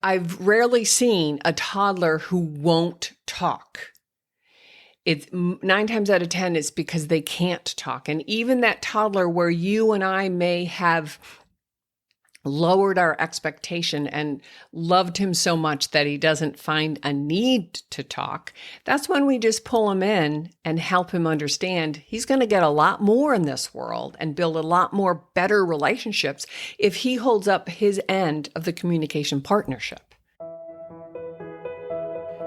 I've rarely seen a toddler who won't talk. It's 9 times out of 10, it's because they can't talk. And even that toddler where you and I may have lowered our expectation and loved him so much that he doesn't find a need to talk, that's when we just pull him in and help him understand he's going to get a lot more in this world and build a lot more better relationships if he holds up his end of the communication partnership.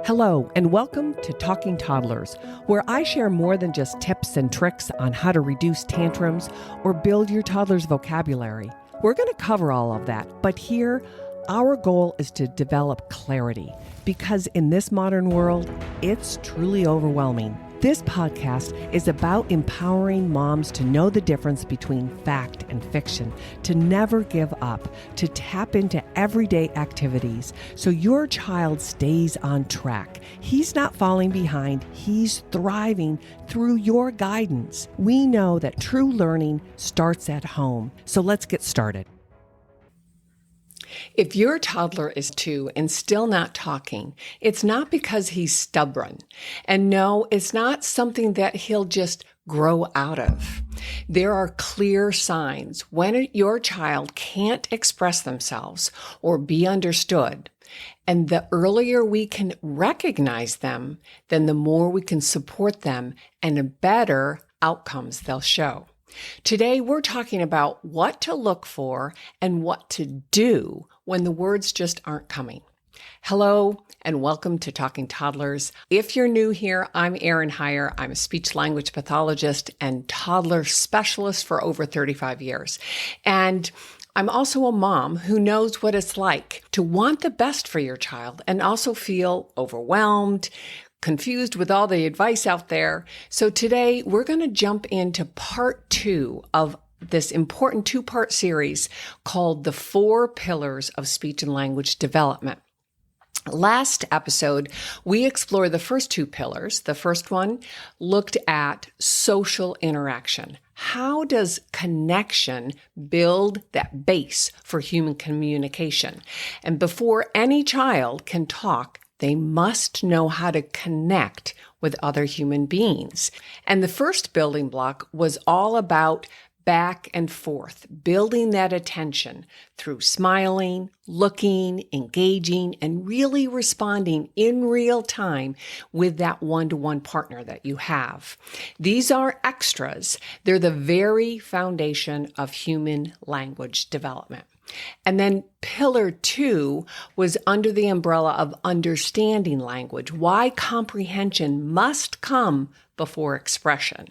Hello, and welcome to Talking Toddlers, where I share more than just tips and tricks on how to reduce tantrums or build your toddler's vocabulary. We're going to cover all of that, but here, our goal is to develop clarity, because in this modern world, it's truly overwhelming. This podcast is about empowering moms to know the difference between fact and fiction, to never give up, to tap into everyday activities so your child stays on track. He's not falling behind, he's thriving through your guidance. We know that true learning starts at home, so let's get started. If your toddler is 2 and still not talking, it's not because he's stubborn. And no, it's not something that he'll just grow out of. There are clear signs when your child can't express themselves or be understood. And the earlier we can recognize them, then the more we can support them and the better outcomes they'll show. Today, we're talking about what to look for and what to do when the words just aren't coming. Hello, and welcome to Talking Toddlers. If you're new here, I'm Erin. I'm a speech language pathologist and toddler specialist for over 35 years. And I'm also a mom who knows what it's like to want the best for your child and also feel overwhelmed, confused with all the advice out there. So today we're going to jump into part 2 of this important 2-part series called The 4 Pillars of Speech and Language Development. Last episode, we explored the first 2 pillars. The first one looked at social interaction. How does connection build that base for human communication? And before any child can talk, they must know how to connect with other human beings. And the first building block was all about back and forth, building that attention through smiling, looking, engaging, and really responding in real time with that one-to-one partner that you have. These are extras. They're the very foundation of human language development. And then pillar 2 was under the umbrella of understanding language, why comprehension must come before expression.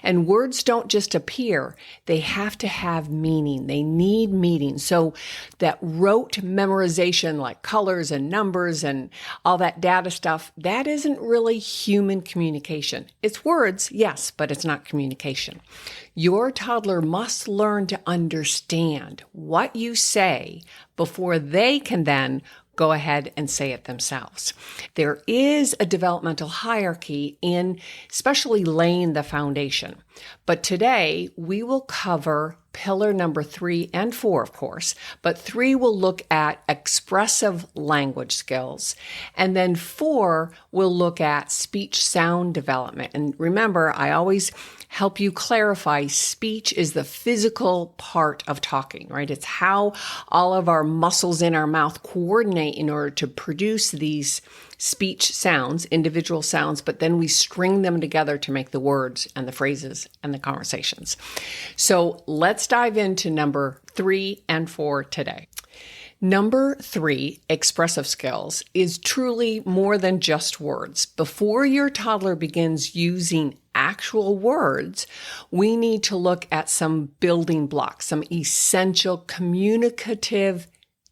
And words don't just appear, they have to have meaning. They need meaning. So that rote memorization like colors and numbers and all that data stuff, that isn't really human communication. It's words, yes, but it's not communication. Your toddler must learn to understand what you say before they can then go ahead and say it themselves. There is a developmental hierarchy in especially laying the foundation. But today we will cover pillar number 3 and 4, of course, but 3 will look at expressive language skills. And then 4 will look at speech sound development. And remember, I always help you clarify speech is the physical part of talking, right? It's how all of our muscles in our mouth coordinate in order to produce these speech sounds, individual sounds, but then we string them together to make the words and the phrases and the conversations. So let's dive into number 3 and 4 today. Number 3, expressive skills, is truly more than just words. Before your toddler begins using actual words, we need to look at some building blocks, some essential communicative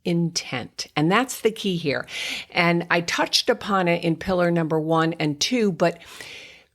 intent. And that's the key here. And I touched upon it in pillar number 1 and 2, but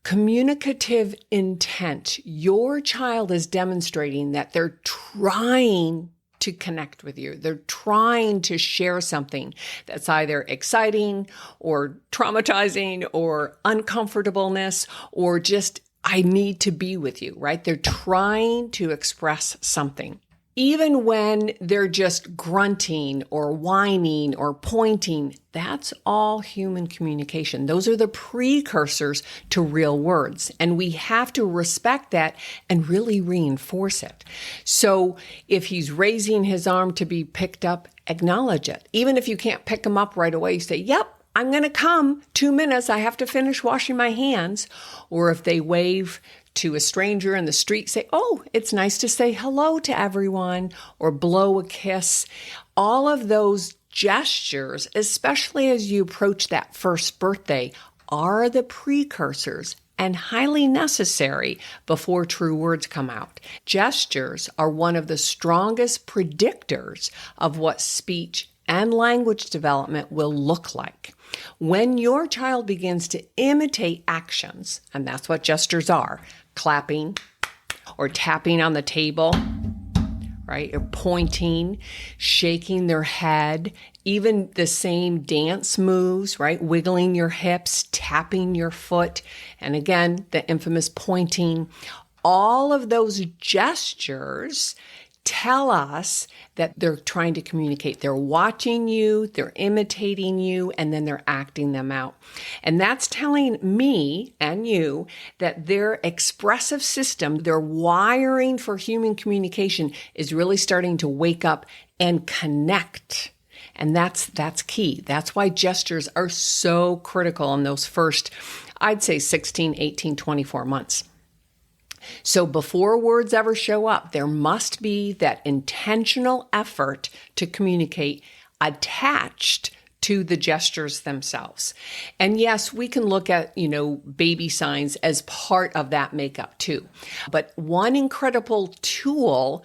communicative intent, your child is demonstrating that they're trying to connect with you. They're trying to share something that's either exciting or traumatizing or uncomfortableness or just, I need to be with you, right? They're trying to express something. Even when they're just grunting or whining or pointing, that's all human communication. Those are the precursors to real words. And we have to respect that and really reinforce it. So if he's raising his arm to be picked up, acknowledge it. Even if you can't pick him up right away, you say, yep, I'm going to come. 2 minutes. I have to finish washing my hands. Or if they wave to a stranger in the street, say, oh, it's nice to say hello to everyone, or blow a kiss. All of those gestures, especially as you approach that first birthday, are the precursors and highly necessary before true words come out. Gestures are one of the strongest predictors of what speech and language development will look like. When your child begins to imitate actions, and that's what gestures are, clapping or tapping on the table, right? Or pointing, shaking their head, even the same dance moves, right? Wiggling your hips, tapping your foot, and again, the infamous pointing. All of those gestures tell us that they're trying to communicate. They're watching you, they're imitating you, and then they're acting them out. And that's telling me and you that their expressive system, their wiring for human communication is really starting to wake up and connect. And that's key. That's why gestures are so critical in those first, I'd say 16, 18, 24 months. So before words ever show up, there must be that intentional effort to communicate attached to the gestures themselves. And yes, we can look at, baby signs as part of that makeup too. But one incredible tool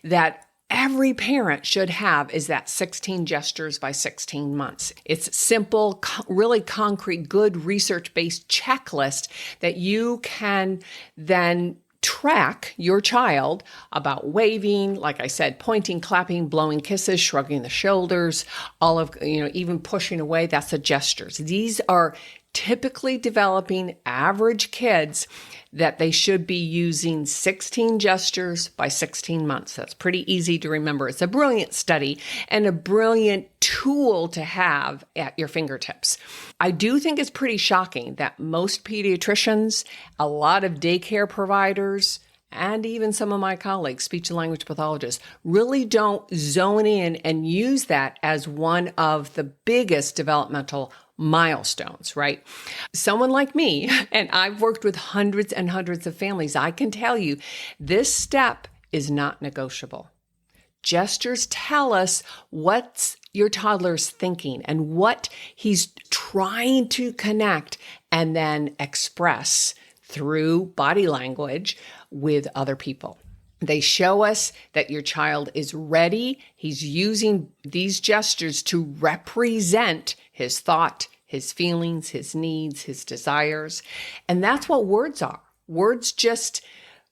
that every parent should have is that 16 gestures by 16 months. It's simple, really concrete, good research-based checklist that you can then track your child about waving, like I said, pointing, clapping, blowing kisses, shrugging the shoulders, all of, even pushing away. That's the gestures. These are typically developing average kids that they should be using 16 gestures by 16 months. That's pretty easy to remember. It's a brilliant study and a brilliant tool to have at your fingertips. I do think it's pretty shocking that most pediatricians, a lot of daycare providers, and even some of my colleagues, speech and language pathologists, really don't zone in and use that as one of the biggest developmental milestones, right? Someone like me, and I've worked with hundreds and hundreds of families, I can tell you this step is not negotiable. Gestures tell us what's your toddler's thinking and what he's trying to connect and then express through body language with other people. They show us that your child is ready. He's using these gestures to represent his thought, his feelings, his needs, his desires. And that's what words are. Words just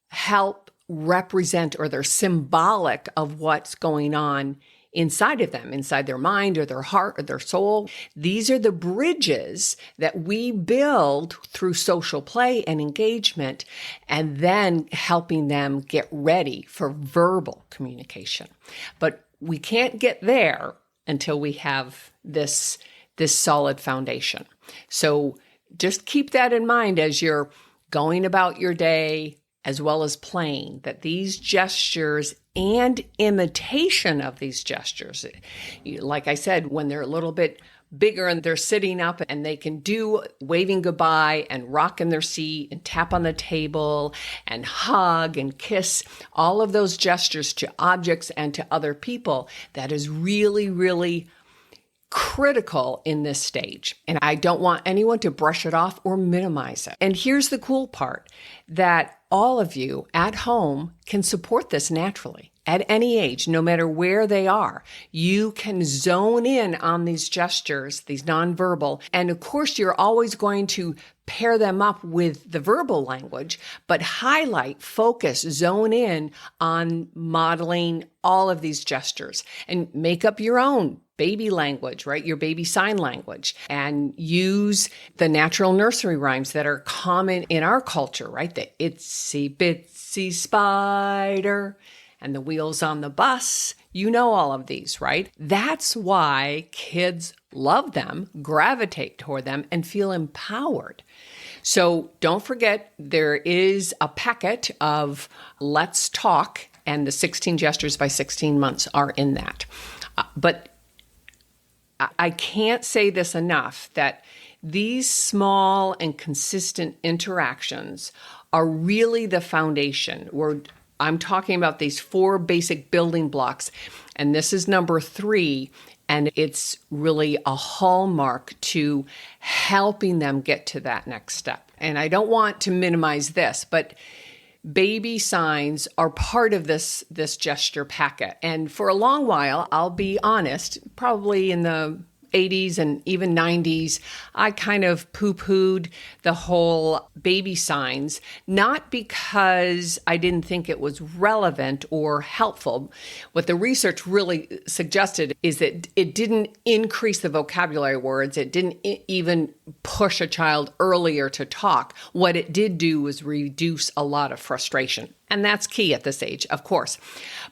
help represent, or they're symbolic of what's going on inside of them, inside their mind or their heart or their soul. These are the bridges that we build through social play and engagement, and then helping them get ready for verbal communication. But we can't get there until we have this solid foundation. So just keep that in mind as you're going about your day, as well as playing, that these gestures and imitation of these gestures, like I said, when they're a little bit bigger and they're sitting up and they can do waving goodbye and rock in their seat and tap on the table and hug and kiss, all of those gestures to objects and to other people, that is really, really critical in this stage. And I don't want anyone to brush it off or minimize it. And here's the cool part, that all of you at home can support this naturally. At any age, no matter where they are, you can zone in on these gestures, these nonverbal. And of course, you're always going to pair them up with the verbal language, but highlight, focus, zone in on modeling all of these gestures and make up your own baby language, right? Your baby sign language, and use the natural nursery rhymes that are common in our culture, right? The itsy bitsy spider and the wheels on the bus. You know all of these, right? That's why kids love them, gravitate toward them, and feel empowered. So don't forget, there is a packet of Let's Talk, and the 16 gestures by 16 months are in that. But I can't say this enough, that these small and consistent interactions are really the foundation. I'm talking about these 4 basic building blocks, and this is number 3, and it's really a hallmark to helping them get to that next step. And I don't want to minimize this, but baby signs are part of this gesture packet. And for a long while, I'll be honest, probably in the 80s and even 90s, I kind of poo-pooed the whole baby signs, not because I didn't think it was relevant or helpful. What the research really suggested is that it didn't increase the vocabulary words. It didn't even push a child earlier to talk. What it did do was reduce a lot of frustration. And that's key at this age, of course.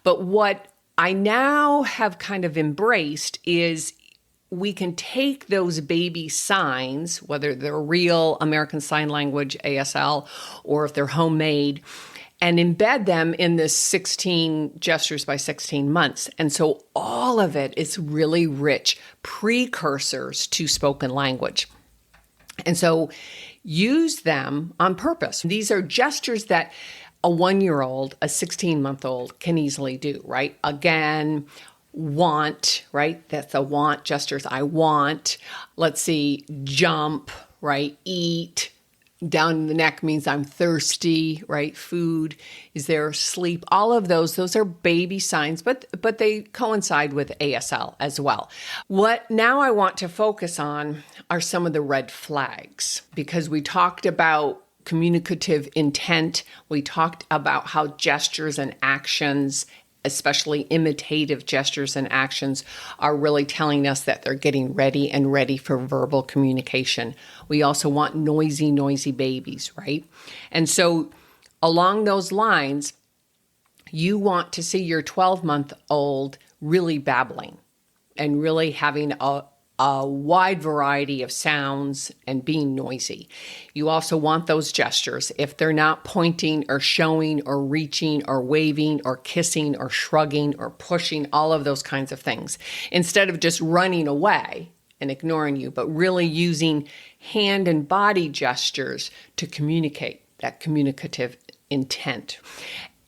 But what I now have kind of embraced is we can take those baby signs, whether they're real American Sign Language, ASL, or if they're homemade, and embed them in this 16 gestures by 16 months. And so all of it is really rich precursors to spoken language. And so use them on purpose. These are gestures that a 1-year-old, a 16-month-old can easily do, right? Again, want, right? That's a want gestures. I want. Let's see, jump, right? Eat. Down the neck means I'm thirsty, right? Food. Is there sleep? All of those are baby signs, but they coincide with ASL as well. What now I want to focus on are some of the red flags, because we talked about communicative intent. We talked about how gestures and actions, especially imitative gestures and actions, are really telling us that they're getting ready for verbal communication. We also want noisy babies, right? And so along those lines, you want to see your 12-month-old really babbling and really having a wide variety of sounds and being noisy. You also want those gestures. If they're not pointing or showing or reaching or waving or kissing or shrugging or pushing, all of those kinds of things, instead of just running away and ignoring you, but really using hand and body gestures to communicate that communicative intent.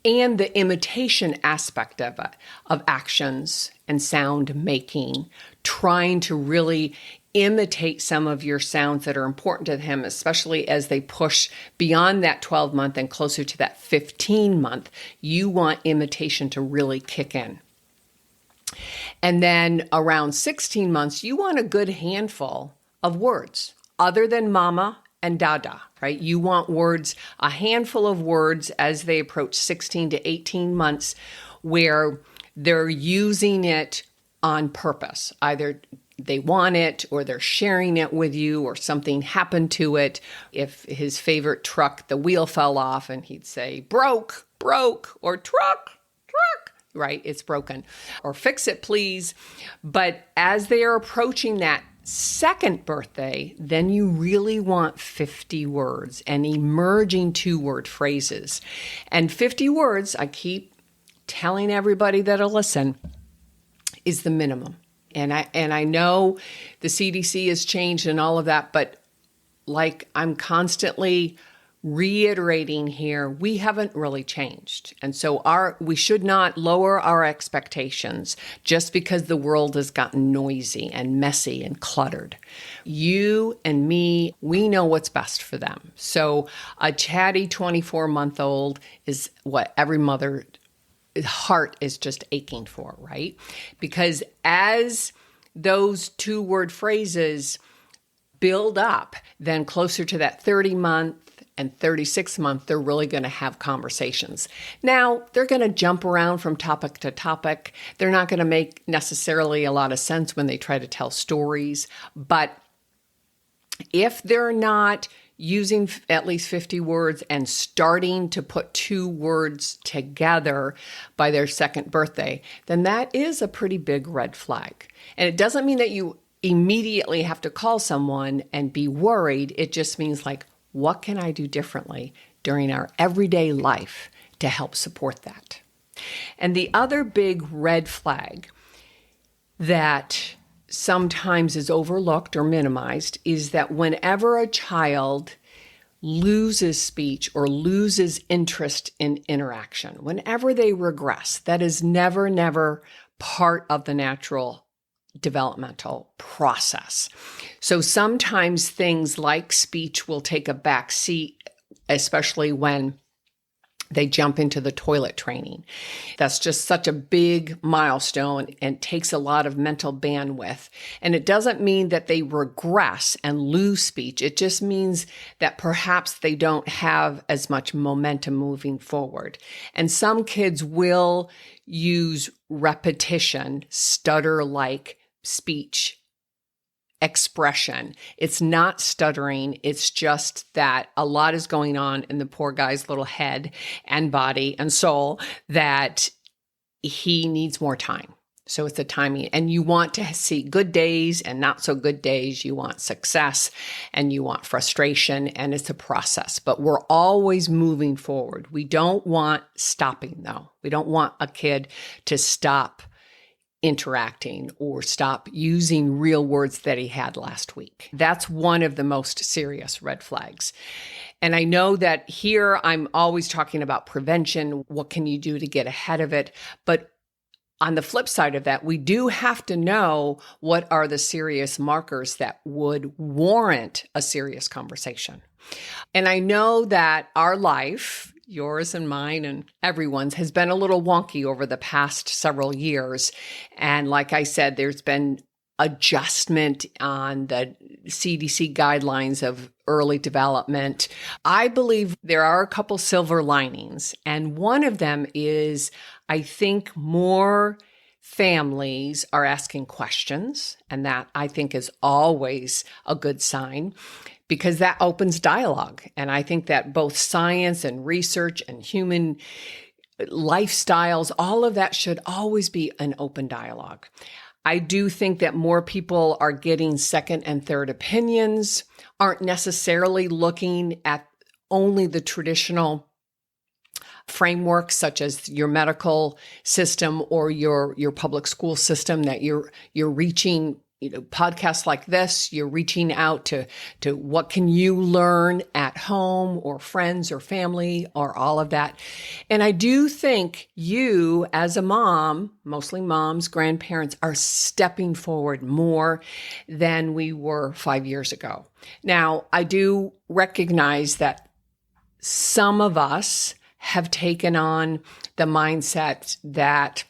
And the imitation aspect of it, of actions and sound making, trying to really imitate some of your sounds that are important to him, especially as they push beyond that 12-month and closer to that 15-month. You want imitation to really kick in. And then around 16 months, you want a good handful of words other than mama and dada, right? You want words, a handful of words as they approach 16 to 18 months where they're using it on purpose. Either they want it or they're sharing it with you or something happened to it. If his favorite truck, the wheel fell off and he'd say, broke, or truck, right? It's broken. Or fix it, please. But as they are approaching that second birthday, then you really want 50 words and emerging 2-word phrases. And 50 words, I keep telling everybody that'll listen, is the minimum. And I know the CDC has changed and all of that, but like I'm constantly reiterating here, we haven't really changed. And so we should not lower our expectations just because the world has gotten noisy and messy and cluttered. You and me, we know what's best for them. So a chatty 24-month-old is what every mother heart is just aching for, right? Because as those 2-word phrases build up, then closer to that 30-month and 36-month, they're really going to have conversations. Now, they're going to jump around from topic to topic. They're not going to make necessarily a lot of sense when they try to tell stories, but If they're not using at least 50 words and starting to put 2 words together by their 2nd birthday, then that is a pretty big red flag. And it doesn't mean that you immediately have to call someone and be worried. It just means like, what can I do differently during our everyday life to help support that? And the other big red flag that sometimes is overlooked or minimized is that whenever a child loses speech or loses interest in interaction, whenever they regress, that is never part of the natural developmental process. So sometimes things like speech will take a back seat, especially when they jump into the toilet training. That's just such a big milestone and takes a lot of mental bandwidth. And it doesn't mean that they regress and lose speech. It just means that perhaps they don't have as much momentum moving forward. And some kids will use repetition, stutter-like speech expression. It's not stuttering. It's just that a lot is going on in the poor guy's little head and body and soul that he needs more time. So it's a timing. And you want to see good days and not so good days. You want success and you want frustration, and it's a process. But we're always moving forward. We don't want stopping, though. We don't want a kid to stop interacting or stop using real words that he had last week. That's one of the most serious red flags. And I know that here I'm always talking about prevention. What can you do to get ahead of it? But on the flip side of that, we do have to know what are the serious markers that would warrant a serious conversation. And I know that our life, yours and mine and everyone's, has been a little wonky over the past several years. And like I said, there's been adjustment on the CDC guidelines of early development. I believe there are a couple silver linings. And one of them is, I think more families are asking questions. And that, I think, is always a good sign, because that opens dialogue. And I think that both science and research and human lifestyles, all of that should always be an open dialogue. I do think that more people are getting second and third opinions, aren't necessarily looking at only the traditional frameworks such as your medical system or your public school system, that you're reaching, podcasts like this, you're reaching out to what can you learn at home or friends or family or all of that. And I do think you as a mom, mostly moms, grandparents, are stepping forward more than we were 5 years ago. Now, I do recognize that some of us have taken on the mindset that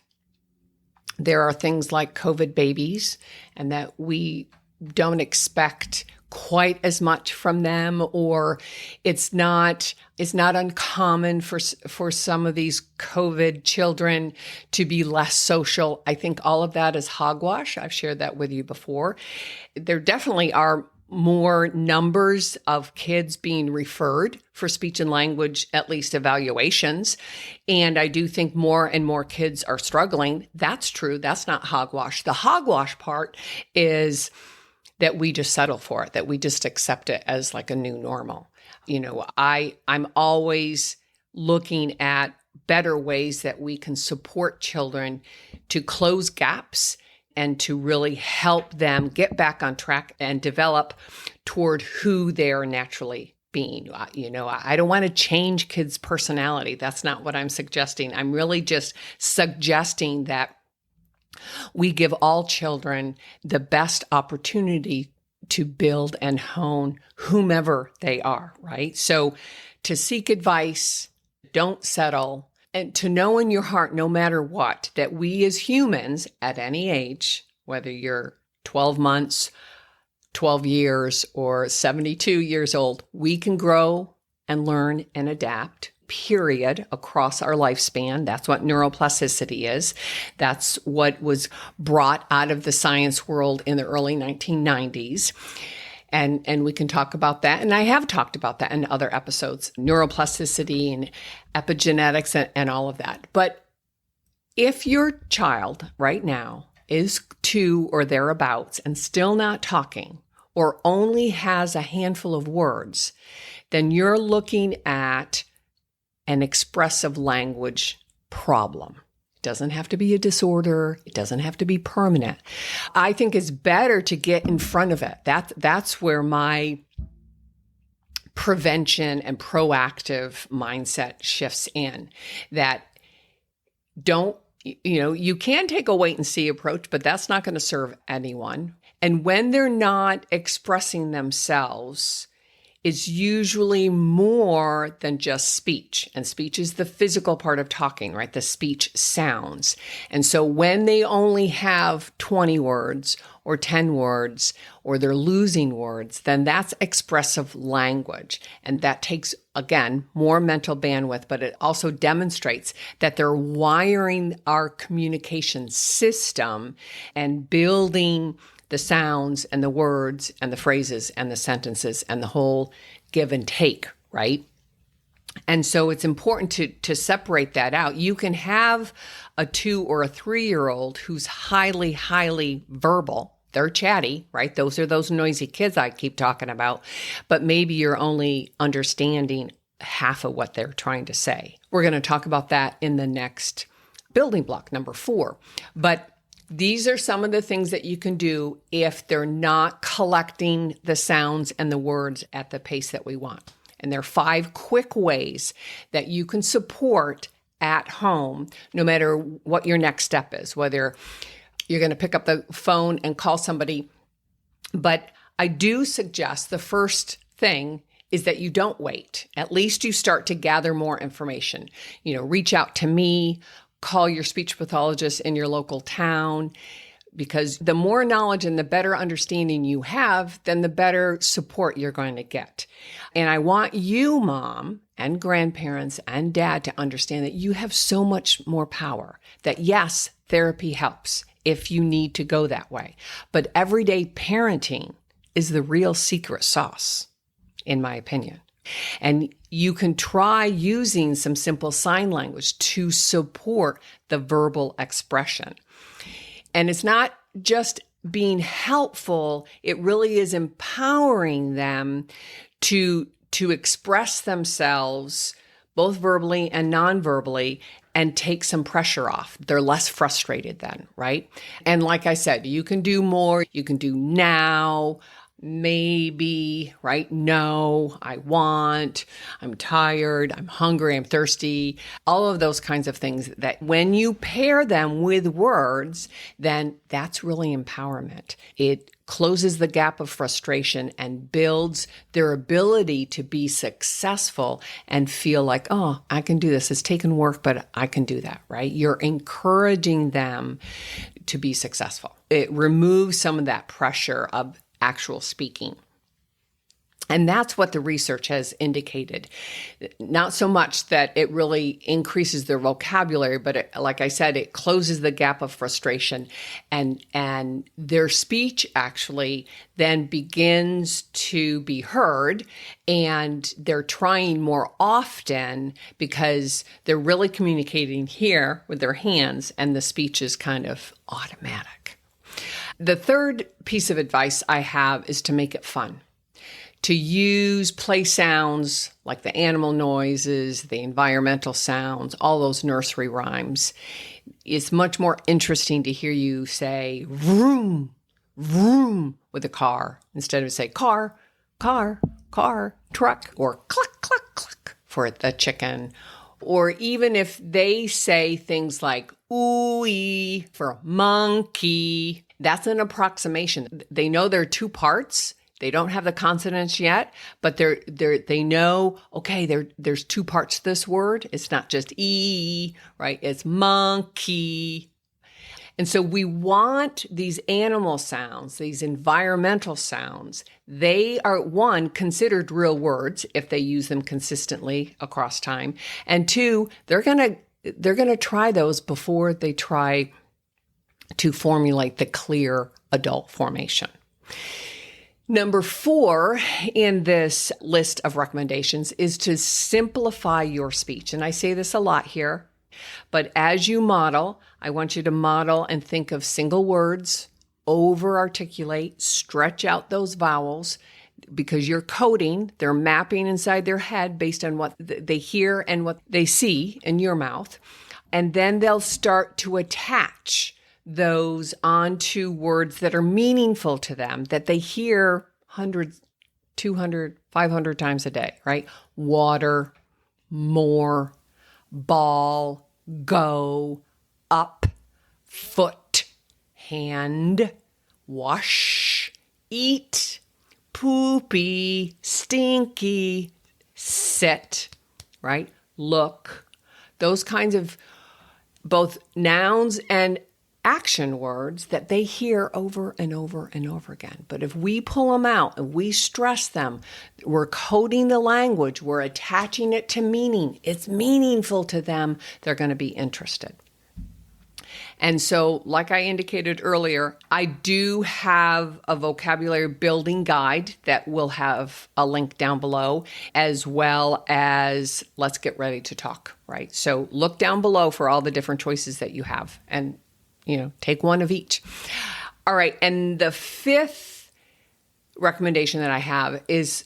there are things like COVID babies and that we don't expect quite as much from them, or it's not uncommon for some of these COVID children to be less social. I think all of that is hogwash. I've shared that with you before. There definitely are more numbers of kids being referred for speech and language, at least evaluations. And I do think more and more kids are struggling. That's true. That's not hogwash. The hogwash part is that we just settle for it, that we just accept it as like a new normal. I'm always looking at better ways that we can support children to close gaps and to really help them get back on track and develop toward who they're naturally being. I don't want to change kids' personality. That's not what I'm suggesting. I'm really just suggesting that we give all children the best opportunity to build and hone whomever they are, right? So to seek advice, don't settle, and to know in your heart, no matter what, that we as humans at any age, whether you're 12 months, 12 years, or 72 years old, we can grow and learn and adapt, period, across our lifespan. That's what neuroplasticity is. That's what was brought out of the science world in the early 1990s. And we can talk about that. And I have talked about that in other episodes, neuroplasticity and epigenetics and all of that. But if your child right now is 2 or thereabouts and still not talking, or only has a handful of words, then you're looking at an expressive language problem. It doesn't have to be a disorder. It doesn't have to be permanent. I think it's better to get in front of it. That's where my prevention and proactive mindset shifts in. That you can take a wait and see approach, but that's not going to serve anyone. And when they're not expressing themselves, it's usually more than just speech. And speech is the physical part of talking, right? The speech sounds. And so when they only have 20 words or 10 words, or they're losing words, then that's expressive language. And that takes, again, more mental bandwidth, but it also demonstrates that they're wiring our communication system and building the sounds and the words and the phrases and the sentences and the whole give and take, right? And so it's important to separate that out. You can have a 2 or a 3-year-old who's highly, highly verbal. They're chatty, right? Those are those noisy kids I keep talking about. But maybe you're only understanding half of what they're trying to say. We're going to talk about that in the next building block, number 4. But these are some of the things that you can do if they're not collecting the sounds and the words at the pace that we want. And there are 5 quick ways that you can support at home, no matter what your next step is, whether you're going to pick up the phone and call somebody. But I do suggest the first thing is that you don't wait. At least you start to gather more information. Reach out to me, call your speech pathologist in your local town, because the more knowledge and the better understanding you have, then the better support you're going to get. And I want you, mom and grandparents and dad, to understand that you have so much more power, that yes, therapy helps if you need to go that way. But everyday parenting is the real secret sauce, in my opinion. And you can try using some simple sign language to support the verbal expression. And it's not just being helpful, it really is empowering them to express themselves both verbally and non-verbally and take some pressure off. They're less frustrated then, right? And like I said, you can do more. You can do now, maybe, right? No, I want, I'm tired, I'm hungry, I'm thirsty, all of those kinds of things that when you pair them with words, then that's really empowerment. It closes the gap of frustration and builds their ability to be successful and feel like, oh, I can do this. It's taken work, but I can do that, right? You're encouraging them to be successful. It removes some of that pressure of actual speaking. And that's what the research has indicated. Not so much that it really increases their vocabulary, but like I said, it closes the gap of frustration, and their speech actually then begins to be heard, and they're trying more often because they're really communicating here with their hands, and the speech is kind of automatic. The third piece of advice I have is to make it fun. To use play sounds like the animal noises, the environmental sounds, all those nursery rhymes. It's much more interesting to hear you say vroom, vroom with a car instead of say car, car, car, truck, or cluck, cluck, cluck for the chicken. Or even if they say things like ooey for monkey, that's an approximation. They know there are 2 parts. They don't have the consonants yet, but they know, okay, there's 2 parts to this word. It's not just E, right? It's monkey. And so we want these animal sounds, these environmental sounds. They are, 1, considered real words if they use them consistently across time. And 2, they're going to try those before they try to formulate the clear adult formation. Number 4 in this list of recommendations is to simplify your speech. And I say this a lot here, but as you model, I want you to model and think of single words, over-articulate, stretch out those vowels, because you're coding, they're mapping inside their head based on what they hear and what they see in your mouth. And then they'll start to attach those onto words that are meaningful to them, that they hear 100, 200, 500 times a day, right? Water, more, ball, go, up, foot, hand, wash, eat, poopy, stinky, sit, right? Look. Those kinds of both nouns and action words that they hear over and over and over again. But if we pull them out and we stress them, we're coding the language, we're attaching it to meaning. It's meaningful to them. They're going to be interested. And so, like I indicated earlier, I do have a vocabulary building guide that will have a link down below, as well as Let's Get Ready to Talk, right? So look down below for all the different choices that you have and, take one of each. All right. And the 5th recommendation that I have is,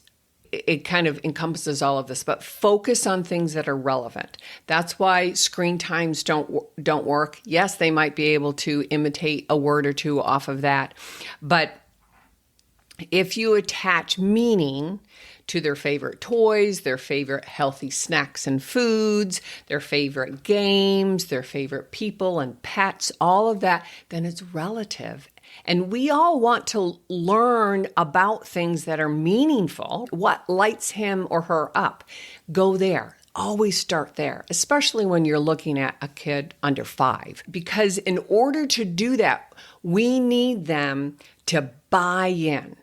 it kind of encompasses all of this, but focus on things that are relevant. That's why screen times don't work. Yes, they might be able to imitate a word or two off of that, but if you attach meaning to their favorite toys, their favorite healthy snacks and foods, their favorite games, their favorite people and pets, all of that, then it's relative. And we all want to learn about things that are meaningful. What lights him or her up? Go there. Always start there, especially when you're looking at a kid under 5. Because in order to do that, we need them to buy in.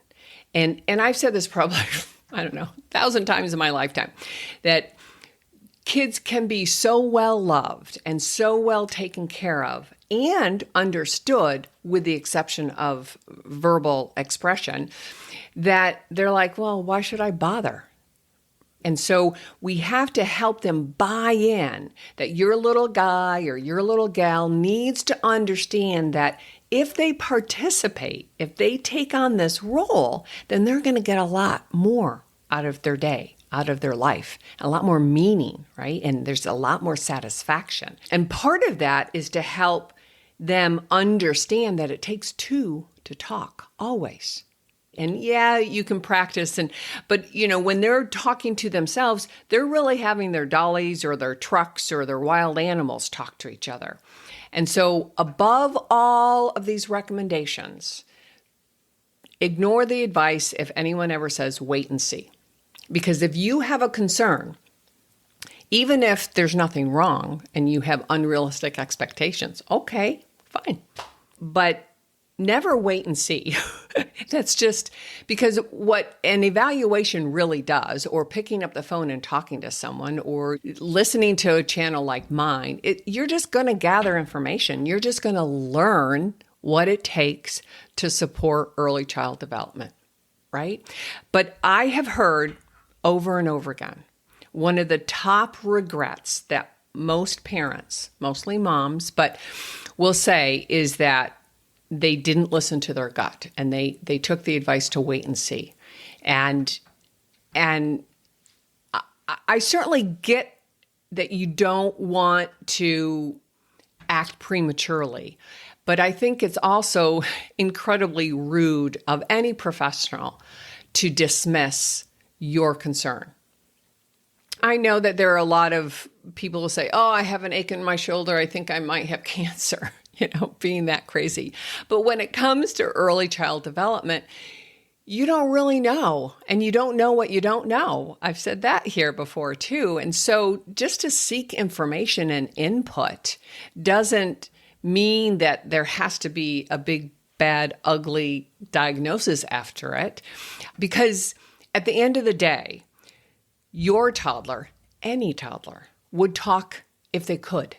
And I've said this probably, 1,000 times in my lifetime, that kids can be so well loved and so well taken care of and understood, with the exception of verbal expression, that they're like, well, why should I bother? And so we have to help them buy in that your little guy or your little gal needs to understand that if they participate, if they take on this role, then they're going to get a lot more out of their day, out of their life, a lot more meaning, right? And there's a lot more satisfaction. And part of that is to help them understand that it takes 2 to talk, always. And yeah, you can practice, but when they're talking to themselves, they're really having their dollies or their trucks or their wild animals talk to each other. And so above all of these recommendations, ignore the advice if anyone ever says, wait and see. Because if you have a concern, even if there's nothing wrong and you have unrealistic expectations, okay, fine. But never wait and see. That's just because what an evaluation really does, or picking up the phone and talking to someone, or listening to a channel like mine, you're just going to gather information. You're just going to learn what it takes to support early child development, right? But I have heard over and over again, one of the top regrets that most parents, mostly moms, but will say is that they didn't listen to their gut and they took the advice to wait and see. And I certainly get that you don't want to act prematurely, but I think it's also incredibly rude of any professional to dismiss your concern. I know that there are a lot of people who say, oh, I have an ache in my shoulder. I think I might have cancer, being that crazy. But when it comes to early child development, you don't really know, and you don't know what you don't know. I've said that here before too. And so just to seek information and input doesn't mean that there has to be a big, bad, ugly diagnosis after it. Because at the end of the day, your toddler, any toddler, would talk if they could.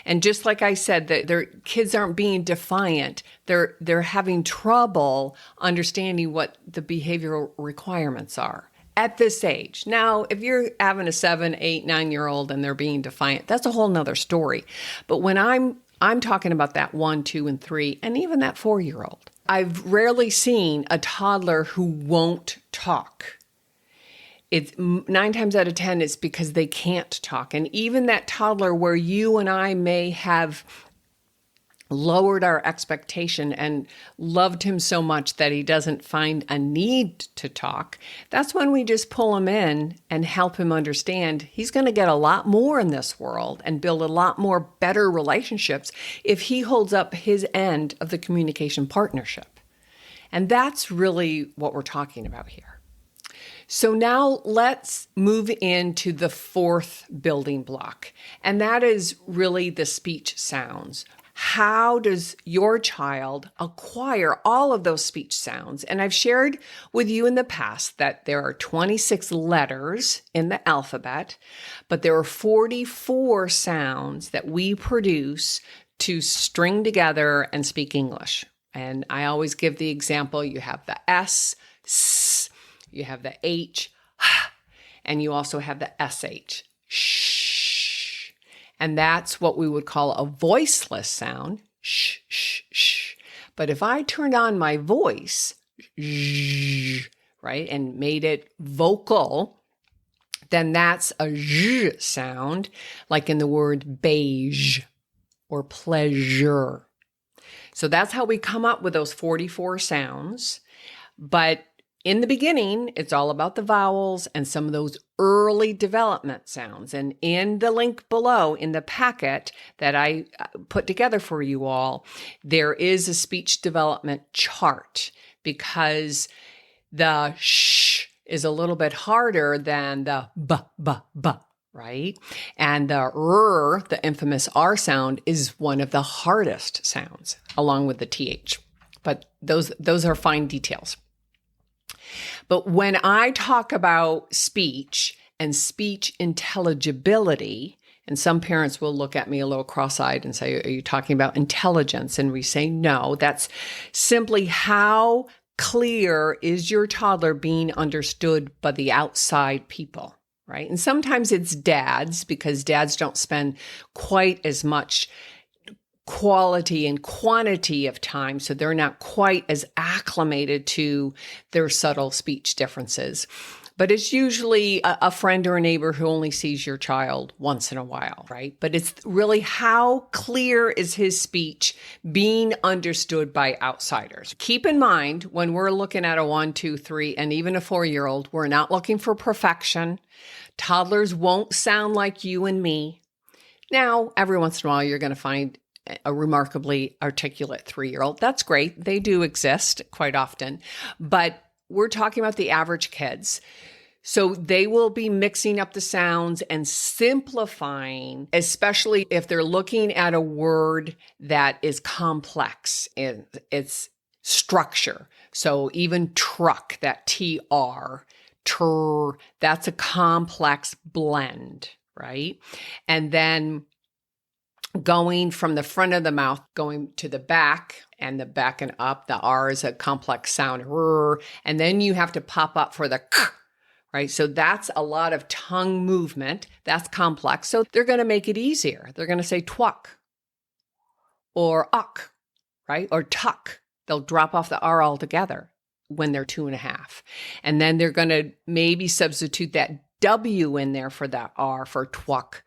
And just like I said, that their kids aren't being defiant. They're having trouble understanding what the behavioral requirements are at this age. Now, if you're having a 7, 8, 9-year-old and they're being defiant, that's a whole nother story. But when I'm talking about that 1, 2, and 3, and even that 4-year-old, I've rarely seen a toddler who won't talk. It's 9 times out of 10, it's because they can't talk. And even that toddler where you and I may have lowered our expectation and loved him so much that he doesn't find a need to talk, that's when we just pull him in and help him understand he's going to get a lot more in this world and build a lot more better relationships if he holds up his end of the communication partnership. And that's really what we're talking about here. So now let's move into the 4th building block, and that is really the speech sounds. How does your child acquire all of those speech sounds? And I've shared with you in the past that there are 26 letters in the alphabet, but there are 44 sounds that we produce to string together and speak English. And I always give the example, you have the S, S, you have the H, and you also have the SH, shh. And that's what we would call a voiceless sound, shh, shh, shh. But if I turned on my voice, right, and made it vocal, then that's a zh sound, like in the word beige or pleasure. So that's how we come up with those 44 sounds. But in the beginning, it's all about the vowels and some of those early development sounds. And in the link below, in the packet that I put together for you all, there is a speech development chart because the sh is a little bit harder than the b, right? And the r, the infamous R sound, is one of the hardest sounds, along with the th. But those are fine details. But when I talk about speech and speech intelligibility, and some parents will look at me a little cross-eyed and say, are you talking about intelligence? And we say, no, that's simply how clear is your toddler being understood by the outside people, right? And sometimes it's dads, because dads don't spend quite as much quality and quantity of time, so they're not quite as acclimated to their subtle speech differences. But it's usually a friend or a neighbor who only sees your child once in a while, right? But it's really how clear is his speech being understood by outsiders. Keep in mind, when we're looking at a 1, 2, 3, and even a 4-year-old, we're not looking for perfection. Toddlers won't sound like you and me. Now, every once in a while, you're going to find a remarkably articulate 3-year-old. That's great. They do exist quite often, but we're talking about the average kids. So they will be mixing up the sounds and simplifying, especially if they're looking at a word that is complex in its structure. So even truck, that TR, that's a complex blend, right? And then going from the front of the mouth, going to the back and the back and up, the R is a complex sound, and then you have to pop up for the k, right? So that's a lot of tongue movement. That's complex. So they're going to make it easier. They're going to say twuck or uck, right? Or tuck. They'll drop off the R altogether when they're 2.5. And then they're going to maybe substitute that W in there for that R for twuck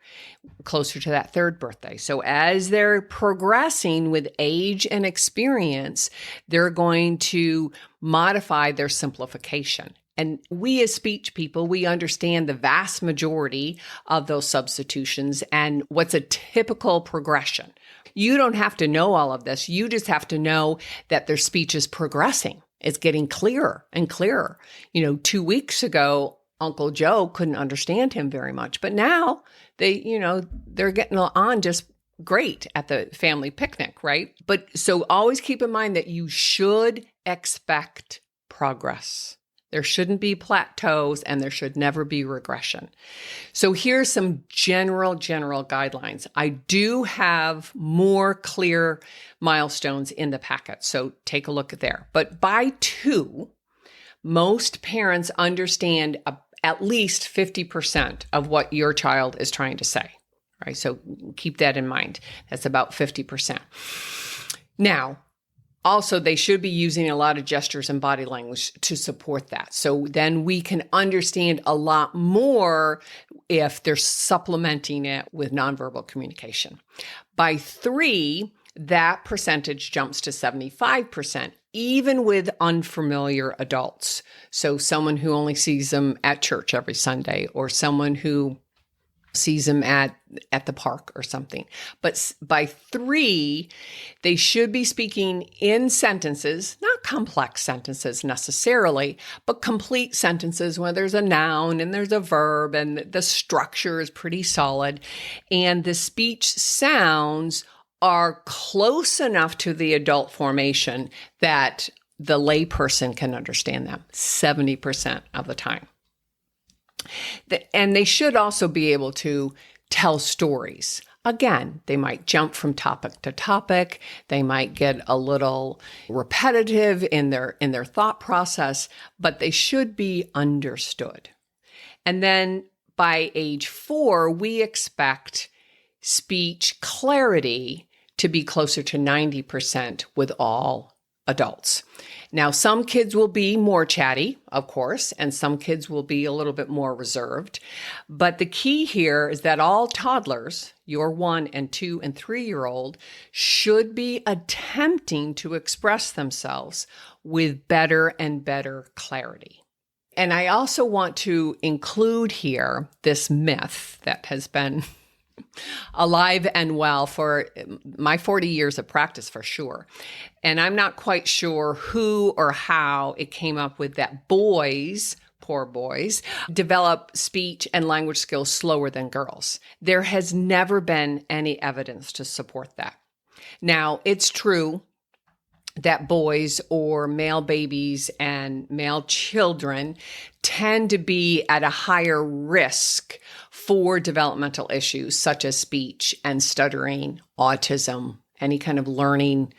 closer to that 3rd birthday. So as they're progressing with age and experience, they're going to modify their simplification. And we as speech people, we understand the vast majority of those substitutions and what's a typical progression. You don't have to know all of this. You just have to know that their speech is progressing. It's getting clearer and clearer. 2 weeks ago, Uncle Joe couldn't understand him very much, but now they're getting on just great at the family picnic, right? But so always keep in mind that you should expect progress. There shouldn't be plateaus and there should never be regression. So here's some general guidelines. I do have more clear milestones in the packet, so take a look at there. But by 2, most parents understand at least 50% of what your child is trying to say, right? So keep that in mind. That's about 50%. Now, also, they should be using a lot of gestures and body language to support that. So then we can understand a lot more if they're supplementing it with nonverbal communication. By 3, that percentage jumps to 75%, even with unfamiliar adults. So someone who only sees them at church every Sunday, or someone who sees them at the park or something. But by 3, they should be speaking in sentences, not complex sentences necessarily, but complete sentences where there's a noun and there's a verb and the structure is pretty solid. And the speech sounds are close enough to the adult formation that the layperson can understand them 70% of the time. And they should also be able to tell stories. Again, they might jump from topic to topic. They might get a little repetitive in their thought process, but they should be understood. And then by age 4, we expect speech clarity to be closer to 90% with all adults. Now, some kids will be more chatty, of course, and some kids will be a little bit more reserved. But the key here is that all toddlers, your 1 and 2 and 3-year-old, should be attempting to express themselves with better and better clarity. And I also want to include here this myth that has been alive and well for my 40 years of practice for sure. And I'm not quite sure who or how it came up with that boys, poor boys, develop speech and language skills slower than girls. There has never been any evidence to support that. Now, it's true that boys or male babies and male children tend to be at a higher risk for developmental issues such as speech and stuttering, autism, any kind of learning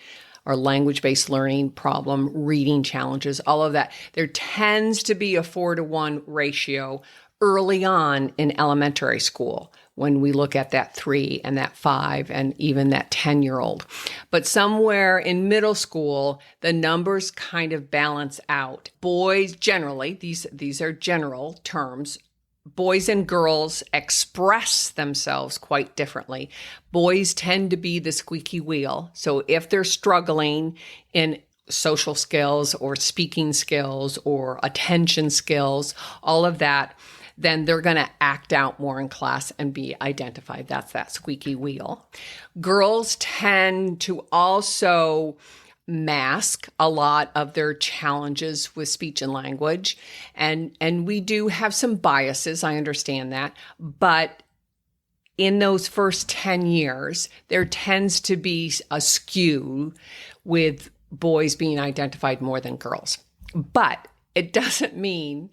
or language-based learning problem, reading challenges, all of that. There tends to be a 4-to-1 ratio early on in elementary school when we look at that 3 and that 5 and even that 10-year-old. But somewhere in middle school, the numbers kind of balance out. Boys generally, these are general terms, boys and girls express themselves quite differently. Boys tend to be the squeaky wheel. So if they're struggling in social skills or speaking skills or attention skills, all of that, then they're going to act out more in class and be identified. That's that squeaky wheel. Girls tend to also mask a lot of their challenges with speech and language. And we do have some biases, I understand that. But in those first 10 years, there tends to be a skew with boys being identified more than girls. But it doesn't mean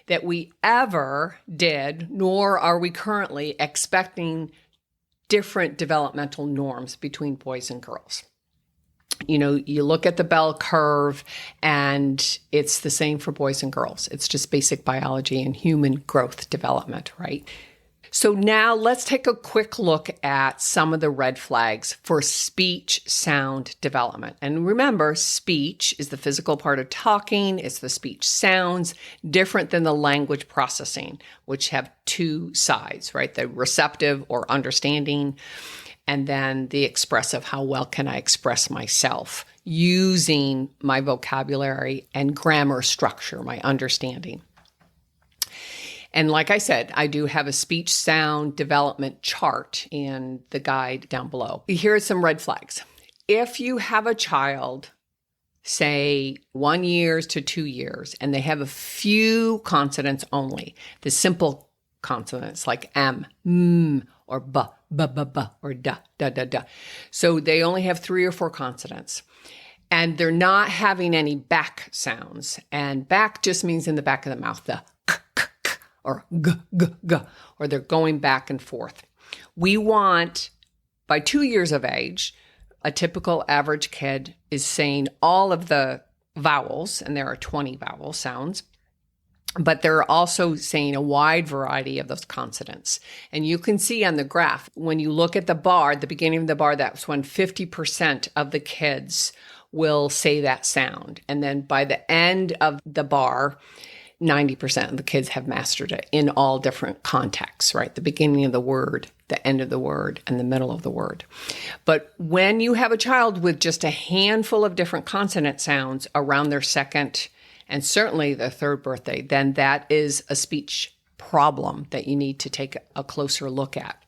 that we ever did, nor are we currently expecting different developmental norms between boys and girls. You know, you look at the bell curve and it's the same for boys and girls. It's just basic biology and human growth development, right? So now let's take a quick look at some of the red flags for speech sound development. And remember, speech is the physical part of talking. It's the speech sounds, different than the language processing, which have 2 sides, right? The receptive or understanding, and then the expressive, how well can I express myself using my vocabulary and grammar structure, my understanding. And like I said, I do have a speech sound development chart in the guide down below. Here are some red flags. If you have a child, say 1 year to 2 years, and they have a few consonants only, the simple consonants like m, or b, or da. So they only have 3 or 4 consonants. And they're not having any back sounds. And back just means in the back of the mouth, the k, k, k, or g, g, g, or they're going back and forth. We want, by 2 years of age, a typical average kid is saying all of the vowels, and there are 20 vowel sounds, but they're also saying a wide variety of those consonants. And you can see on the graph, when you look at the bar, the beginning of the bar, that's when 50% of the kids will say that sound. And then by the end of the bar, 90% of the kids have mastered it in all different contexts, right? The beginning of the word, the end of the word, and the middle of the word. But when you have a child with just a handful of different consonant sounds around their second and certainly their third birthday, then that is a speech problem that you need to take a closer look at.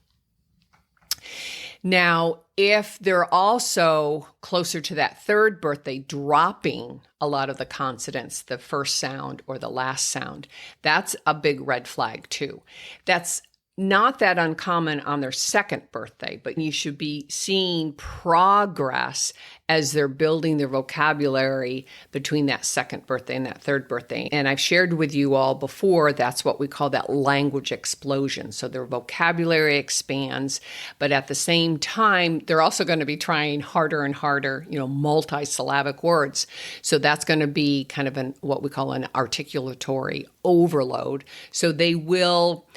Now, if they're also closer to that third birthday, dropping a lot of the consonants, the first sound or the last sound, that's a big red flag too. That's not that uncommon on their second birthday, but you should be seeing progress as they're building their vocabulary between that second birthday and that third birthday. And I've shared with you all before, that's what we call that language explosion. So their vocabulary expands, but at the same time, they're also going to be trying harder and harder, multisyllabic words. So that's going to be kind of what we call an articulatory overload. So they will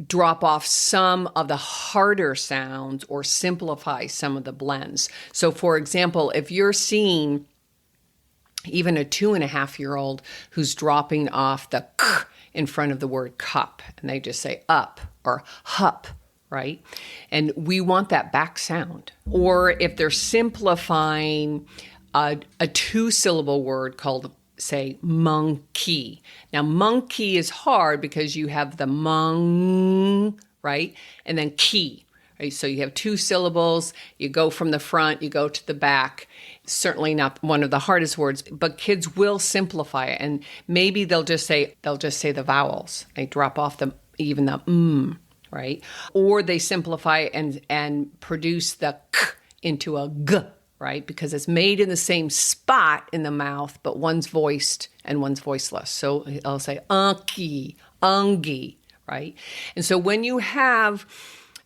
drop off some of the harder sounds or simplify some of the blends. So for example, if you're seeing even a 2.5-year-old who's dropping off the k in front of the word cup, and they just say up or hup, right? And we want that back sound. Or if they're simplifying a 2-syllable word called, say, monkey. Now, monkey is hard because you have the mung, right? And then key, right? So you have 2 syllables. You go from the front, you go to the back. Certainly not one of the hardest words, but kids will simplify it. And maybe they'll just say the vowels. They drop off even the right? Or they simplify and produce the k into a g, right? Because it's made in the same spot in the mouth, but one's voiced and one's voiceless. So I'll say unky, ungi, right? And so when you have,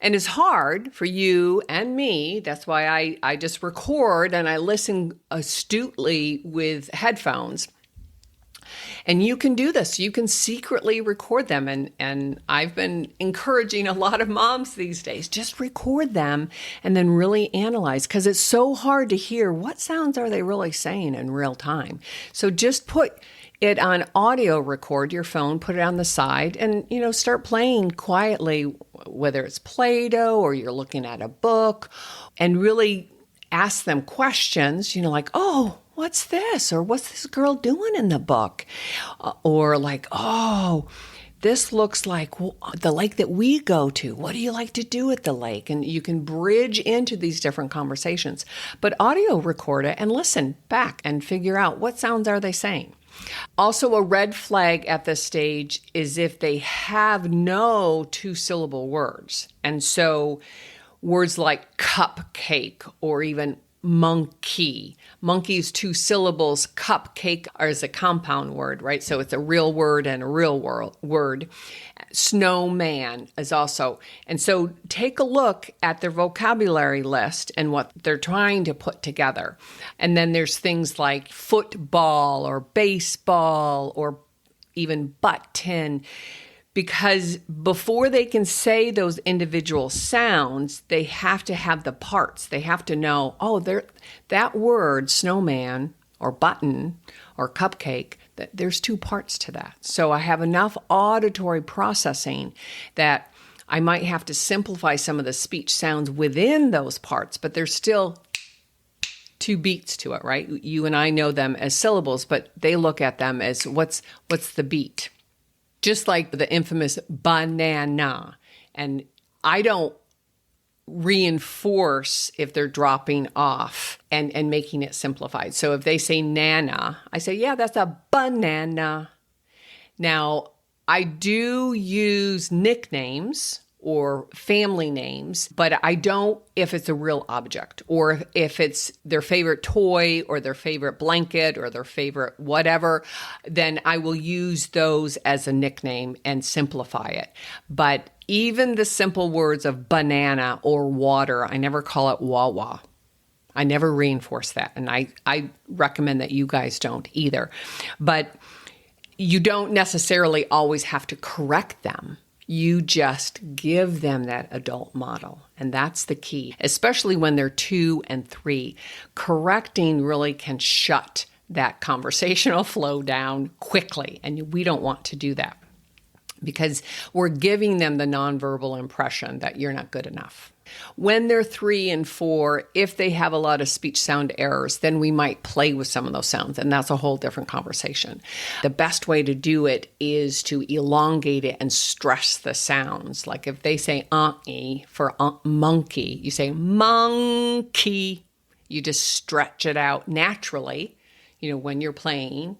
and it's hard for you and me, that's why I just record and I listen astutely with headphones. And you can do this. You can secretly record them. And I've been encouraging a lot of moms these days, just record them and then really analyze, because it's so hard to hear what sounds are they really saying in real time. So just put it on audio record, your phone, put it on the side and, start playing quietly, whether it's Play-Doh or you're looking at a book, and really ask them questions, like, oh, what's this? Or what's this girl doing in the book? Or like, oh, this looks like the lake that we go to. What do you like to do at the lake? And you can bridge into these different conversations. But audio record it and listen back and figure out what sounds are they saying. Also, a red flag at this stage is if they have no 2-syllable words. And so words like cupcake or even monkey. Monkey is 2 syllables. Cupcake is a compound word, right? So it's a real word and a real word. Snowman is also. And so take a look at their vocabulary list and what they're trying to put together. And then there's things like football or baseball or even button. Because before they can say those individual sounds, they have to have the parts. They have to know, that word, snowman or button or cupcake, there's 2 parts to that. So I have enough auditory processing that I might have to simplify some of the speech sounds within those parts, but there's still 2 beats to it, right? You and I know them as syllables, but they look at them as what's the beat. Just like the infamous banana. And I don't reinforce if they're dropping off and making it simplified. So if they say nana, I say, yeah, that's a banana. Now, I do use nicknames or family names, but I don't if it's a real object or if it's their favorite toy or their favorite blanket or their favorite whatever, then I will use those as a nickname and simplify it. But even the simple words of banana or water, I never call it Wawa. I never reinforce that. And I recommend that you guys don't either. But you don't necessarily always have to correct them. You just give them that adult model. And that's the key, especially when they're 2 and 3. Correcting really can shut that conversational flow down quickly. And we don't want to do that because we're giving them the nonverbal impression that you're not good enough. When they're 3 and 4, if they have a lot of speech sound errors, then we might play with some of those sounds, and that's a whole different conversation. The best way to do it is to elongate it and stress the sounds. Like if they say "e" for monkey, you say monkey. You just stretch it out naturally, when you're playing.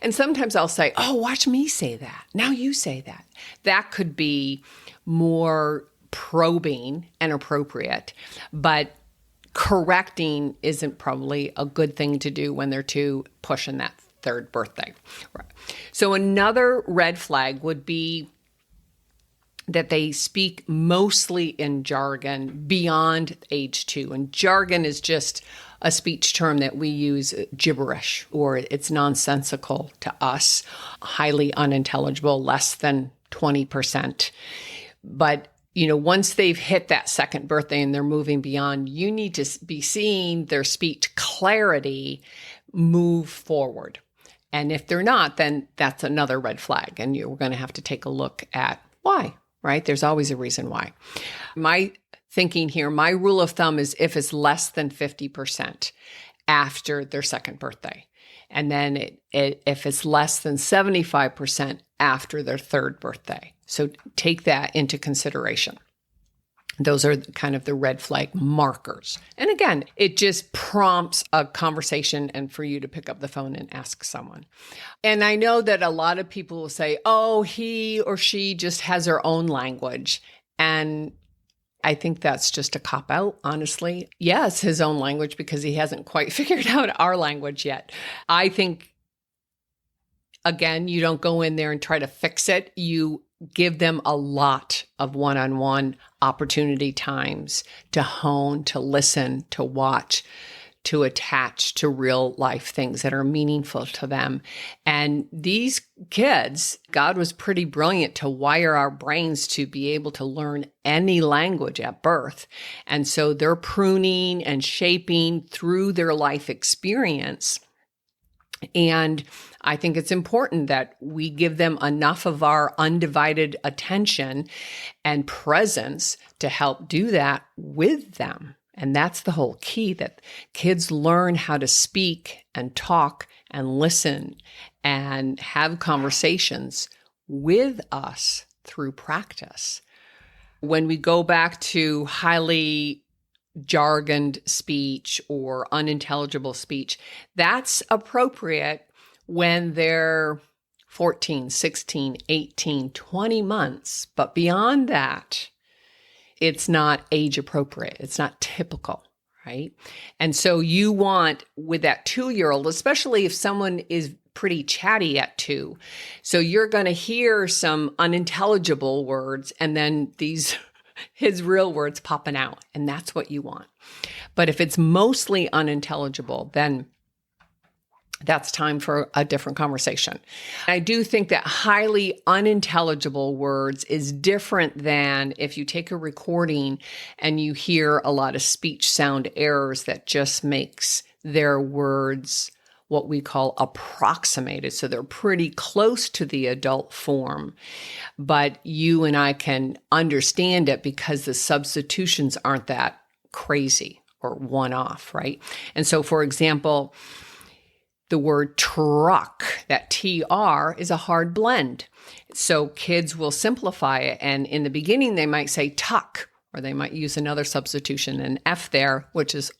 And sometimes I'll say, "Oh, watch me say that. Now you say that." That could be more probing and appropriate, but correcting isn't probably a good thing to do when they're 2 pushing that 3rd birthday. Right. So another red flag would be that they speak mostly in jargon beyond age 2. And jargon is just a speech term that we use, gibberish, or it's nonsensical to us, highly unintelligible, less than 20%. But once they've hit that 2nd birthday and they're moving beyond, you need to be seeing their speech clarity move forward. And if they're not, then that's another red flag. And you're going to have to take a look at why, right? There's always a reason why. My thinking here, my rule of thumb is if it's less than 50% after their 2nd birthday. And then if it's less than 75% after their 3rd birthday. So take that into consideration. Those are kind of the red flag markers. And again, it just prompts a conversation and for you to pick up the phone and ask someone. And I know that a lot of people will say, "Oh, he or she just has their own language." And I think that's just a cop-out, honestly. Yes, his own language because he hasn't quite figured out our language yet. I think, again, you don't go in there and try to fix it. You give them a lot of one-on-one opportunity times to hone, to listen, to watch, to attach to real life things that are meaningful to them. And these kids, God was pretty brilliant to wire our brains to be able to learn any language at birth. And so they're pruning and shaping through their life experience. And I think it's important that we give them enough of our undivided attention and presence to help do that with them. And that's the whole key, that kids learn how to speak and talk and listen and have conversations with us through practice. When we go back to highly jargoned speech or unintelligible speech, that's appropriate when they're 14, 16, 18, 20 months. But beyond that, it's not age appropriate. It's not typical, right? And so you want, with that 2-year-old, especially if someone is pretty chatty at 2, so you're going to hear some unintelligible words and then his real words popping out, and that's what you want. But if it's mostly unintelligible, then that's time for a different conversation. I do think that highly unintelligible words is different than if you take a recording and you hear a lot of speech sound errors that just makes their words what we call approximated. So they're pretty close to the adult form, but you and I can understand it because the substitutions aren't that crazy or one-off, right? And so, for example, the word truck, that TR is a hard blend. So kids will simplify it. And in the beginning, they might say tuck, or they might use another substitution, an F there, which is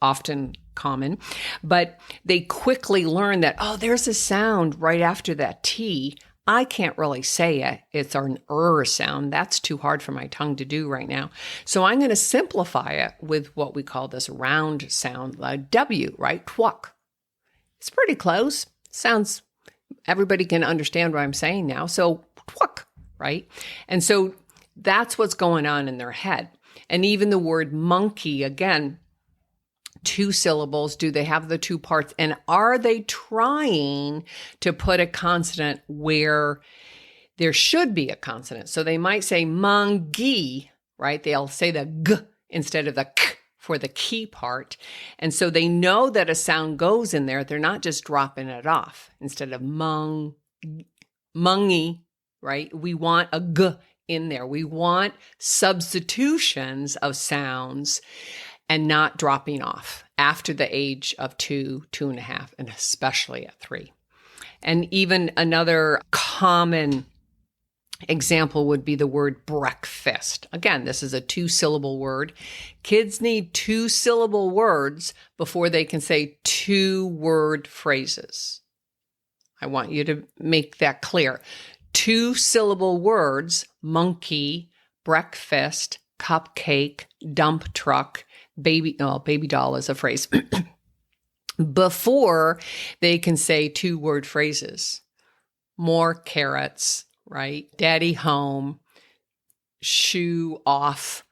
often common. But they quickly learn that, oh, there's a sound right after that T. I can't really say it. It's an sound. That's too hard for my tongue to do right now. So I'm going to simplify it with what we call this round sound, like W, right? Twuck. It's pretty close. Sounds, everybody can understand what I'm saying now. So twuck, right? And so that's what's going on in their head. And even the word monkey, again, 2 syllables. Do they have the 2 parts? And are they trying to put a consonant where there should be a consonant? So they might say monkey, right? They'll say the g instead of the k for the key part. And so they know that a sound goes in there. They're not just dropping it off. Instead of mungy, right? We want a g in there. We want substitutions of sounds and not dropping off after the age of 2, 2.5, and especially at 3. And even another common example would be the word breakfast. Again, this is a 2-syllable word. Kids need 2-syllable words before they can say 2-word phrases. I want you to make that clear. 2-syllable words, monkey, breakfast, cupcake, dump truck, baby doll is a phrase, before they can say 2-word phrases. More carrots, right? Daddy home, shoe off.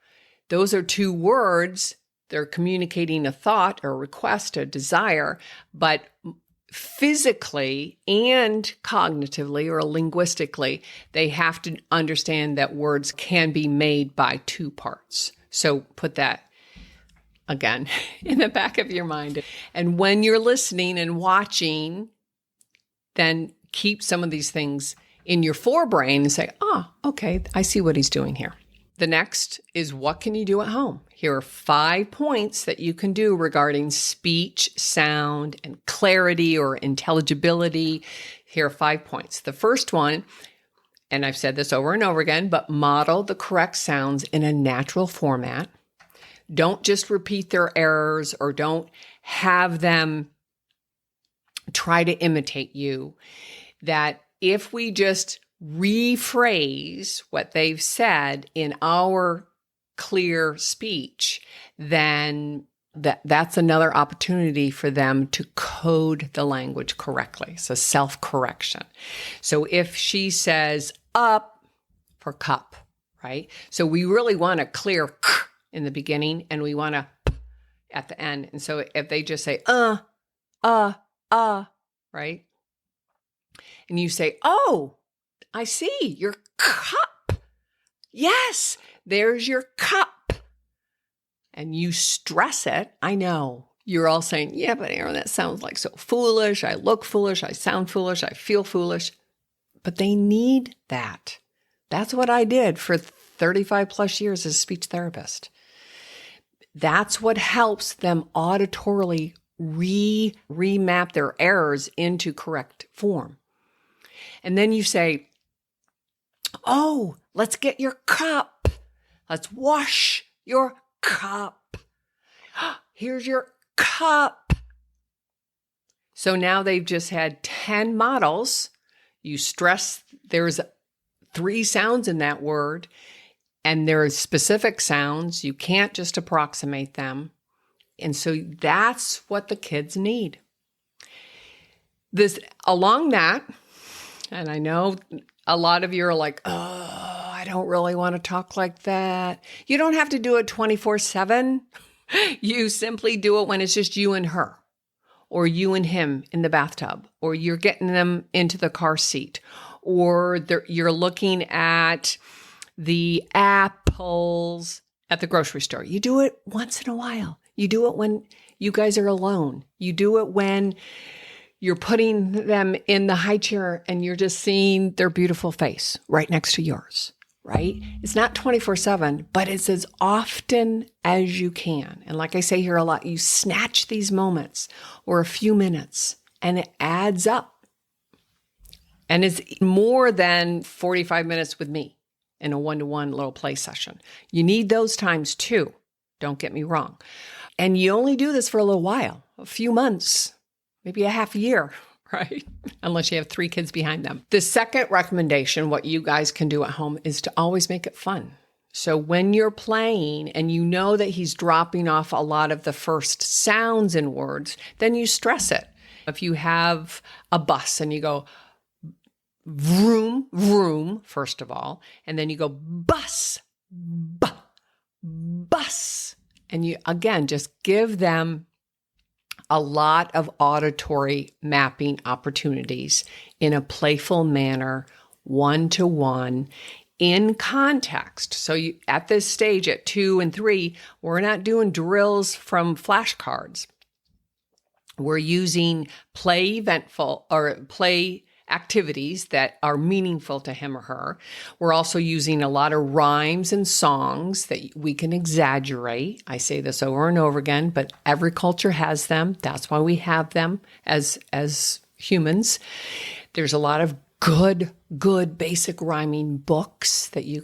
Those are 2 words. They're communicating a thought or a request, a desire, but physically and cognitively or linguistically, they have to understand that words can be made by 2 parts. So put that again in the back of your mind. And when you're listening and watching, then keep some of these things in your forebrain and say, okay, I see what he's doing here. The next is, what can you do at home? Here are 5 points that you can do regarding speech, sound, and clarity or intelligibility. Here are 5 points. The first one, and I've said this over and over again, but model the correct sounds in a natural format. Don't just repeat their errors or don't have them try to imitate you. That if we just rephrase what they've said in our clear speech, then that's another opportunity for them to code the language correctly. So self-correction. So if she says up for cup, right? So we really want a clear k in the beginning and we want a p at the end. And so if they just say right? And you say, oh, I see, your cup. Yes, there's your cup. And you stress it. I know. You're all saying, yeah, but Erin, that sounds like so foolish. I look foolish. I sound foolish. I feel foolish. But they need that. That's what I did for 35 plus years as a speech therapist. That's what helps them auditorily remap their errors into correct form. And then you say, oh, let's get your cup. Let's wash your cup. Here's your cup. So now they've just had 10 models. You stress there's 3 sounds in that word, and there are specific sounds. You can't just approximate them. And so that's what the kids need. Along that, and I know a lot of you are like, oh, I don't really want to talk like that. You don't have to do it 24/7. You simply do it when it's just you and her, or you and him in the bathtub, or you're getting them into the car seat, or you're looking at the apples at the grocery store. You do it once in a while. You do it when you guys are alone. You do it when you're putting them in the high chair and you're just seeing their beautiful face right next to yours, right? It's not 24/7, but it's as often as you can. And like I say here a lot, you snatch these moments or a few minutes and it adds up. And it's more than 45 minutes with me in a one-to-one little play session. You need those times too. Don't get me wrong. And you only do this for a little while, a few months, maybe a half year right? Unless you have 3 kids behind them. The second recommendation, what you guys can do at home, is to always make it fun. So when you're playing and you know that he's dropping off a lot of the first sounds in words, then you stress it. If you have a bus and you go vroom, vroom, first of all, and then you go bus, bus, and you, again, just give them a lot of auditory mapping opportunities in a playful manner, one-to-one, in context. So you, at this stage, at 2 and 3, we're not doing drills from flashcards. We're using play activities that are meaningful to him or her. We're also using a lot of rhymes and songs that we can exaggerate. I say this over and over again, but every culture has them. That's why we have them as humans. There's a lot of good basic rhyming books that you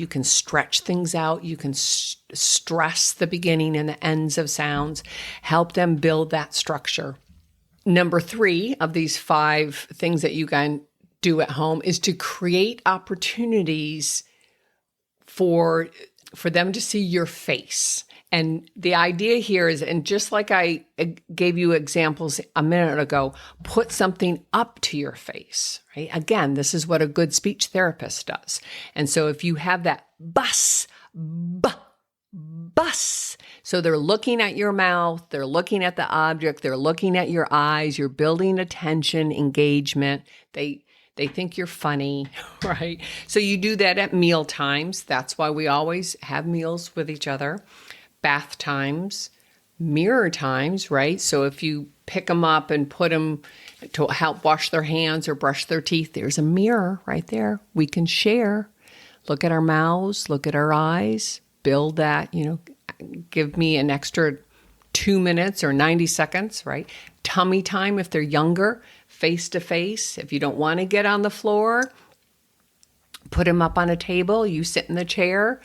can stretch things out. You can stress the beginning and the ends of sounds, help them build that structure. Number 3 of these 5 things that you can do at home is to create opportunities for them to see your face. And the idea here is, and just like I gave you examples a minute ago, put something up to your face, right? Again, this is what a good speech therapist does. And so if you have that bus, so they're looking at your mouth, they're looking at the object, they're looking at your eyes, you're building attention, engagement. They think you're funny, right? So you do that at meal times. That's why we always have meals with each other. Bath times, mirror times, right? So if you pick them up and put them to help wash their hands or brush their teeth, there's a mirror right there. We can share. Look at our mouths, look at our eyes, build that, give me an extra 2 minutes or 90 seconds, right? Tummy time if they're younger, face to face. If you don't want to get on the floor, put them up on a table, you sit in the chair,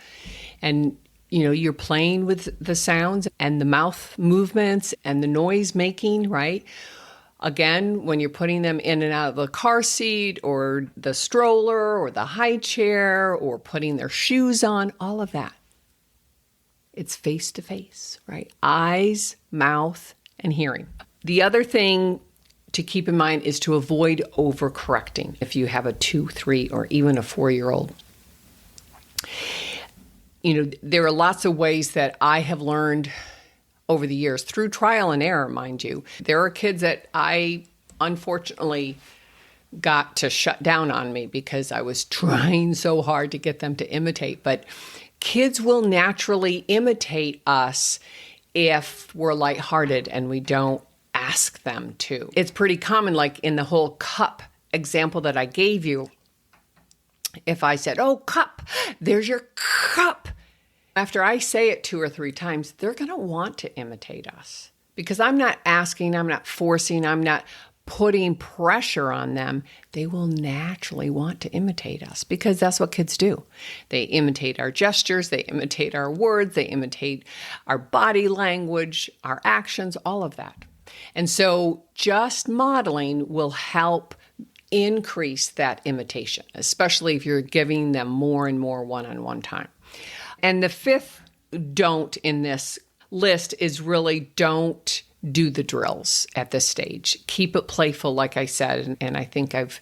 and you're playing with the sounds and the mouth movements and the noise making, right? Again, when you're putting them in and out of the car seat or the stroller or the high chair or putting their shoes on, all of that. It's face to face, right? Eyes, mouth, and hearing. The other thing to keep in mind is to avoid overcorrecting if you have a 2, 3, or even a 4-year-old. There are lots of ways that I have learned over the years, through trial and error, mind you. There are kids that I unfortunately got to shut down on me because I was trying so hard to get them to imitate. But kids will naturally imitate us if we're lighthearted and we don't ask them to. It's pretty common, like in the whole cup example that I gave you. If I said, "Oh, cup, there's your cup." After I say it 2 or 3 times, they're going to want to imitate us because I'm not asking, I'm not forcing, I'm not putting pressure on them. They will naturally want to imitate us because that's what kids do. They imitate our gestures, they imitate our words, they imitate our body language, our actions, all of that. And so just modeling will help increase that imitation, especially if you're giving them more and more one-on-one time. And the 5th don't in this list is really don't do the drills at this stage. Keep it playful, like I said, and I think I've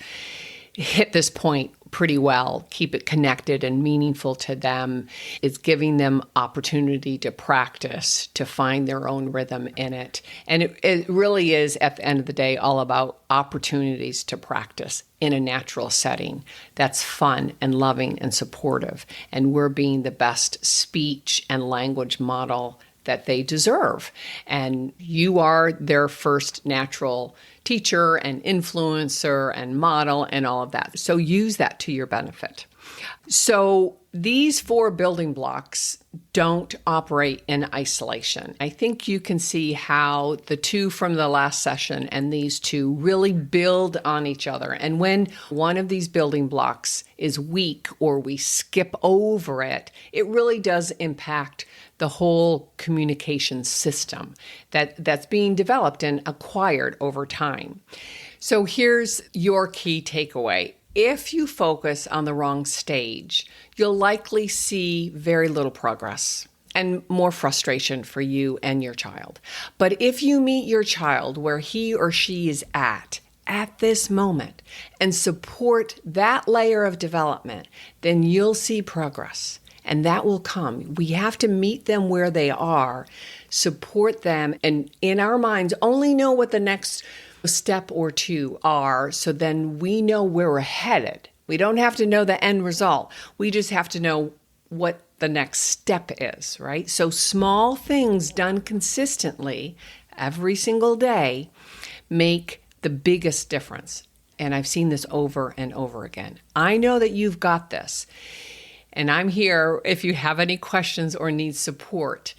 hit this point pretty well. Keep it connected and meaningful to them. It's giving them opportunity to practice, to find their own rhythm in it. And it really is, at the end of the day, all about opportunities to practice in a natural setting that's fun and loving and supportive. And we're being the best speech and language model that they deserve. And you are their first natural teacher and influencer and model and all of that. So use that to your benefit. So these 4 building blocks don't operate in isolation. I think you can see how the 2 from the last session and these 2 really build on each other. And when one of these building blocks is weak or we skip over it, it really does impact the whole communication system that's being developed and acquired over time. So here's your key takeaway. If you focus on the wrong stage, you'll likely see very little progress and more frustration for you and your child. But if you meet your child where he or she is at this moment and support that layer of development, then you'll see progress. And that will come. We have to meet them where they are, support them, and in our minds only know what the next step or two are, so then we know where we're headed. We don't have to know the end result. We just have to know what the next step is, right? So small things done consistently every single day make the biggest difference. And I've seen this over and over again. I know that you've got this. And I'm here if you have any questions or need support.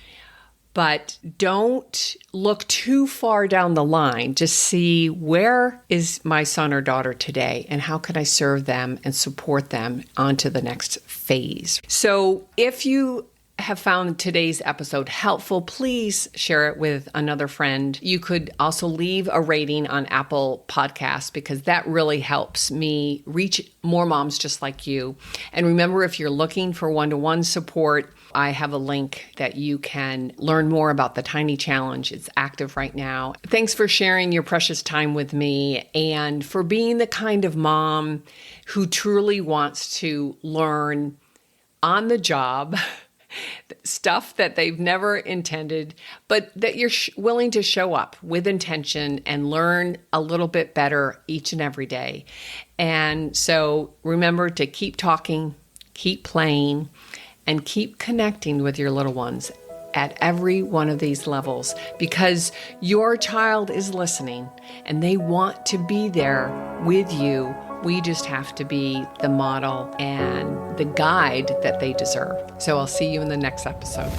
But don't look too far down the line. Just see, where is my son or daughter today and how can I serve them and support them onto the next phase? So if you have found today's episode helpful, please share it with another friend. You could also leave a rating on Apple Podcasts because that really helps me reach more moms just like you. And remember, if you're looking for one-to-one support, I have a link that you can learn more about the Tiny Challenge. It's active right now. Thanks for sharing your precious time with me and for being the kind of mom who truly wants to learn on the job stuff that they've never intended, but that you're willing to show up with intention and learn a little bit better each and every day. And so remember to keep talking, keep playing, and keep connecting with your little ones at every one of these levels, because your child is listening and they want to be there with you. We just have to be the model and the guide that they deserve. So I'll see you in the next episode.